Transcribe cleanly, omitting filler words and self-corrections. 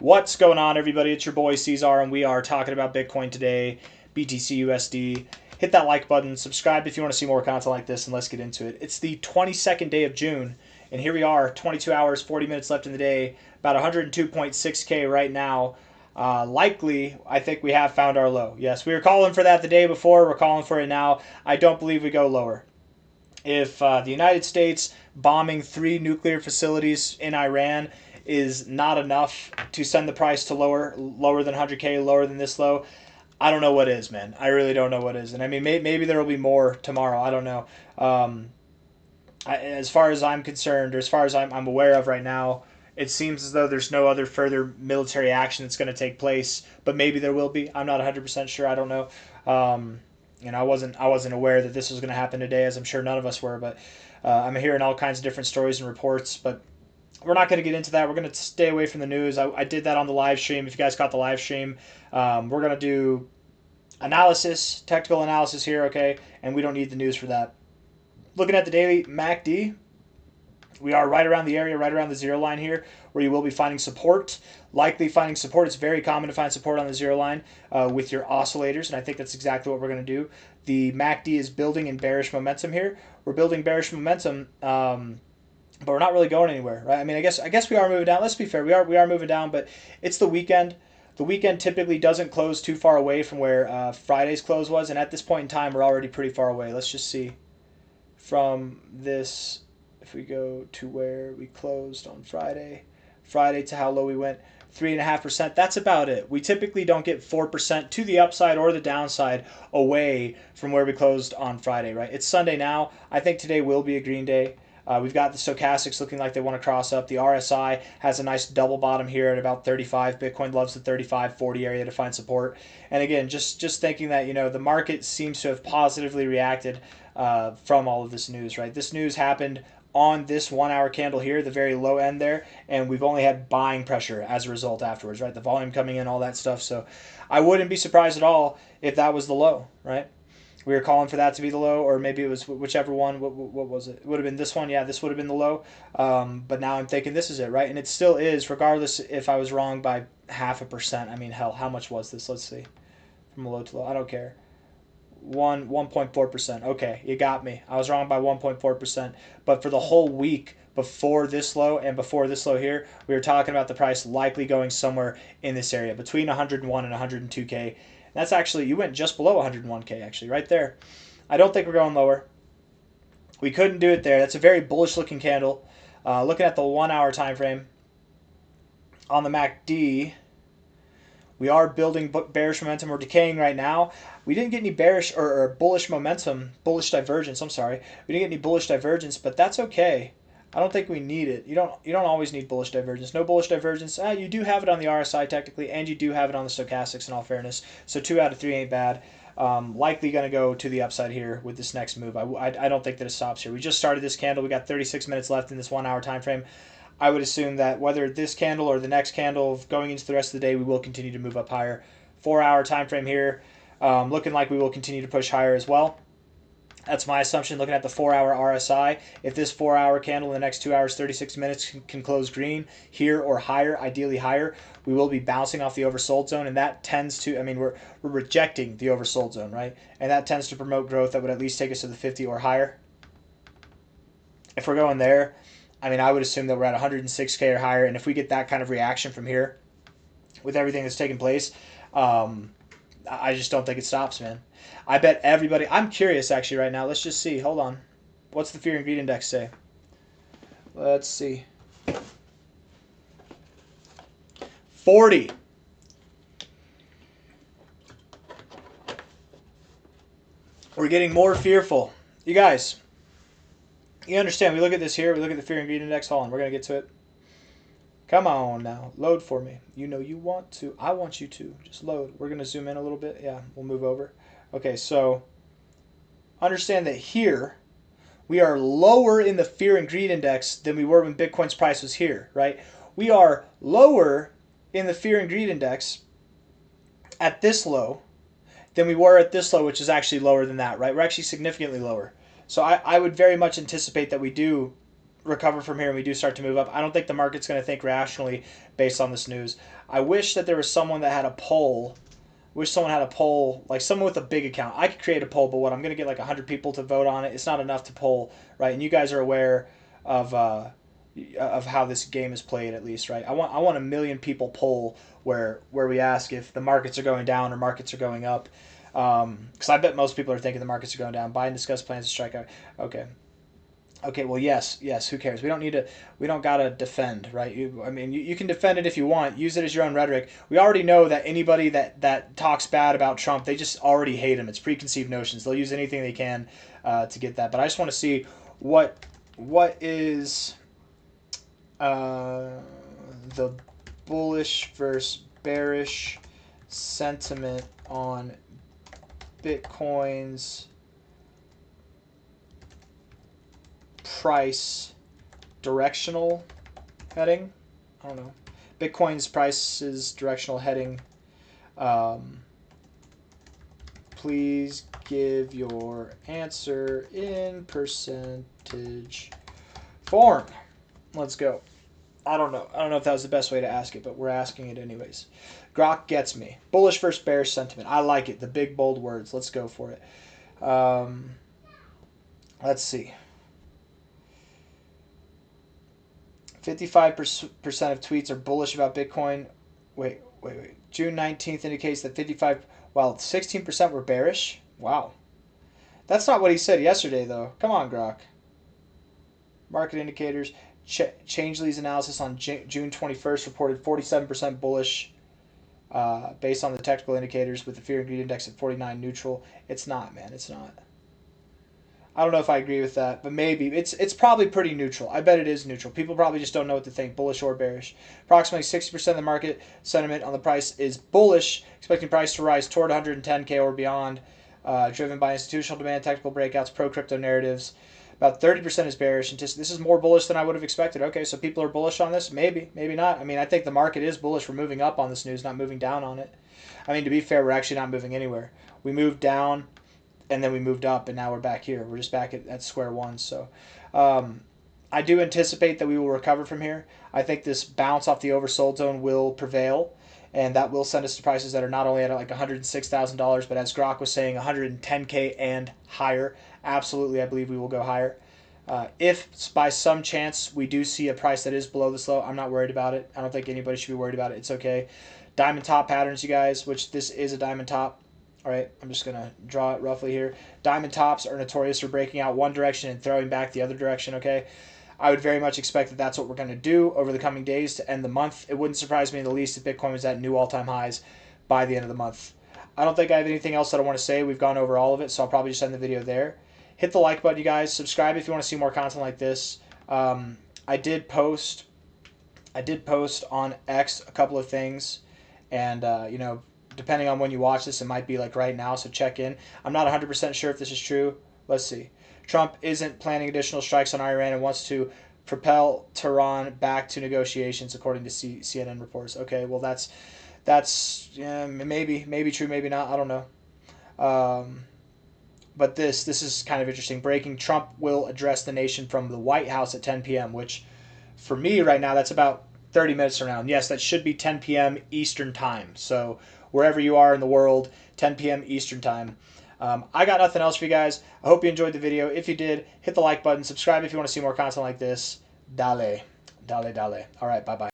What's going on, everybody? It's your boy C-Zar, and we are talking about Bitcoin today, BTC USD. Hit that like button, subscribe if you want to see more content like this, and let's get into it. It's the 22nd day of June, and here we are, 22 hours, 40 minutes left in the day, about 102.6K right now. Likely, I think we have found our low. Yes, we were calling for that the day before. We're calling for it now. I don't believe we go lower. If the United States bombing 3 nuclear facilities in Iran is not enough to send the price to lower than 100K, lower than this low, I don't know what is, man. I really don't know what is. And I mean, maybe there will be more tomorrow. I don't know. As far as I'm concerned, or as far as I'm aware of right now, it seems as though there's no other further military action that's going to take place. But maybe there will be. I'm not 100% sure. I don't know. I wasn't aware that this was going to happen today, as I'm sure none of us were. But I'm hearing all kinds of different stories and reports. But we're not going to get into that. We're going to stay away from the news. I did that on the live stream. If you guys caught the live stream, we're going to do analysis, technical analysis here, okay? And we don't need the news for that. Looking at the daily MACD, we are right around the area, right around the zero line here, where you will be finding support. Likely finding support. It's very common to find support on the zero line with your oscillators, and I think that's exactly what we're going to do. The MACD is building in bearish momentum here. We're building bearish momentum, but we're not really going anywhere, right? I mean, I guess we are moving down. Let's be fair, we are moving down, but it's the weekend. The weekend typically doesn't close too far away from where Friday's close was, and at this point in time, we're already pretty far away. Let's just see from this. If we go to where we closed on Friday to how low we went, 3.5%. That's about it. We typically don't get 4% to the upside or the downside away from where we closed on Friday, right? It's Sunday now. I think today will be a green day. We've got the stochastics looking like they want to cross up. The RSI has a nice double bottom here at about 35. Bitcoin loves the 35-40 area to find support. And again, just thinking that, the market seems to have positively reacted from all of this news, right? This news happened on this 1 hour candle here, the very low end there, and we've only had buying pressure as a result afterwards, right? The volume coming in, all that stuff. So I wouldn't be surprised at all if that was the low, right? We were calling for that to be the low, or maybe it was whichever one. What was it? It would have been this one. Yeah, this would have been the low. But now I'm thinking this is it, right? And it still is, regardless if I was wrong by 0.5%. I mean, hell, how much was this? Let's see. From low to low. I don't care. 1.4%. Okay, you got me. I was wrong by 1.4%. But for the whole week before this low and before this low here, we were talking about the price likely going somewhere in this area, between 101 and 102K. That's actually, you went just below 101K, actually, right there. I don't think we're going lower. We couldn't do it there. That's a very bullish looking candle. Looking at the 1 hour time frame on the MACD, we are building bearish momentum. We're decaying right now. We didn't get any bearish or bullish momentum, bullish divergence. I'm sorry. We didn't get any bullish divergence, but that's okay. I don't think we need it. You don't always need bullish divergence. No bullish divergence. You do have it on the RSI technically, and you do have it on the stochastics in all fairness. So 2 out of 3 ain't bad. Likely going to go to the upside here with this next move. I don't think that it stops here. We just started this candle. We got 36 minutes left in this 1 hour time frame. I would assume that whether this candle or the next candle going into the rest of the day, we will continue to move up higher. 4 hour time frame here, looking like we will continue to push higher as well. That's my assumption looking at the 4 hour RSI. If this 4 hour candle in the next 2 hours, 36 minutes can close green here or higher, ideally higher, we will be bouncing off the oversold zone. And that tends to, we're rejecting the oversold zone, right? And that tends to promote growth that would at least take us to the 50 or higher. If we're going there, I would assume that we're at 106K or higher. And if we get that kind of reaction from here with everything that's taking place, I just don't think it stops, man. I bet everybody... I'm curious, actually, right now. Let's just see. Hold on. What's the Fear and Greed Index say? Let's see. 40. We're getting more fearful. You guys, you understand. We look at this here. We look at the Fear and Greed Index. Hold on. We're going to get to it. Come on now. Load for me. You know you want to. I want you to. Just load. We're going to zoom in a little bit. Yeah, we'll move over. Okay, so understand that here we are lower in the Fear and Greed Index than we were when Bitcoin's price was here, right? We are lower in the Fear and Greed Index at this low than we were at this low, which is actually lower than that, right? We're actually significantly lower. So I would very much anticipate that we do recover from here and we do start to move up, I don't think the market's going to think rationally based on this news. I wish that there was someone that had a poll. Wish someone had a poll, like someone with a big account. I could create a poll, but what, I'm going to get like 100 people to vote on it. It's not enough to poll, right? And you guys are aware of how this game is played, at least, right? I want 1 million people poll where we ask if the markets are going down or markets are going up. Because I bet most people are thinking the markets are going down. Buy and discuss plans to strike out. Okay. Okay, well, yes. Who cares? We don't gotta defend, right? You can defend it if you want. Use it as your own rhetoric. We already know that anybody that talks bad about Trump, they just already hate him. It's preconceived notions. They'll use anything they can to get that. But I just want to see what is the bullish versus bearish sentiment on Bitcoin's price directional heading. I don't know. Bitcoin's price's directional heading. Please give your answer in percentage form. Let's go. I don't know if that was the best way to ask it, but we're asking it anyways. Grok gets me. Bullish versus bearish sentiment. I like it. The big, bold words. Let's go for it. Let's see. 55% of tweets are bullish about Bitcoin. Wait. June 19th indicates that 16% were bearish. Wow. That's not what he said yesterday, though. Come on, Grok. Market indicators. Changeley's analysis on June 21st reported 47% bullish based on the technical indicators, with the fear and greed index at 49 neutral. It's not, man. It's not. I don't know if I agree with that, but maybe. It's probably pretty neutral. I bet it is neutral. People probably just don't know what to think, bullish or bearish. Approximately 60% of the market sentiment on the price is bullish, expecting price to rise toward 110K or beyond, driven by institutional demand, technical breakouts, pro-crypto narratives. About 30% is bearish. This is more bullish than I would have expected. Okay, so people are bullish on this? Maybe not. I mean, I think the market is bullish. We're moving up on this news, not moving down on it. I mean, to be fair, we're actually not moving anywhere. We moved down, and then we moved up, and now we're back here. We're just back at square one. So I do anticipate that we will recover from here. I think this bounce off the oversold zone will prevail, and that will send us to prices that are not only at like $106,000, but as Grok was saying, 110K and higher. Absolutely, I believe we will go higher. If by some chance we do see a price that is below this low, I'm not worried about it. I don't think anybody should be worried about it. It's okay. Diamond top patterns, you guys, which this is a diamond top. All right, I'm just going to draw it roughly here. Diamond tops are notorious for breaking out one direction and throwing back the other direction, okay? I would very much expect that that's what we're going to do over the coming days to end the month. It wouldn't surprise me in the least if Bitcoin was at new all-time highs by the end of the month. I don't think I have anything else that I want to say. We've gone over all of it, so I'll probably just end the video there. Hit the like button, you guys. Subscribe if you want to see more content like this. I did post on X a couple of things, and depending on when you watch this, it might be like right now, so check in. I'm not 100% sure if this is true. Let's see. Trump isn't planning additional strikes on Iran and wants to propel Tehran back to negotiations, according to CNN reports. Okay, well that's maybe true, maybe not. I don't know. But this is kind of interesting. Breaking: Trump will address the nation from the White House at 10 p.m., which for me right now, that's about 30 minutes from now. And yes, that should be 10 p.m. Eastern time. So wherever you are in the world, 10 p.m. Eastern time. I got nothing else for you guys. I hope you enjoyed the video. If you did, hit the like button. Subscribe if you want to see more content like this. Dale. All right, bye-bye.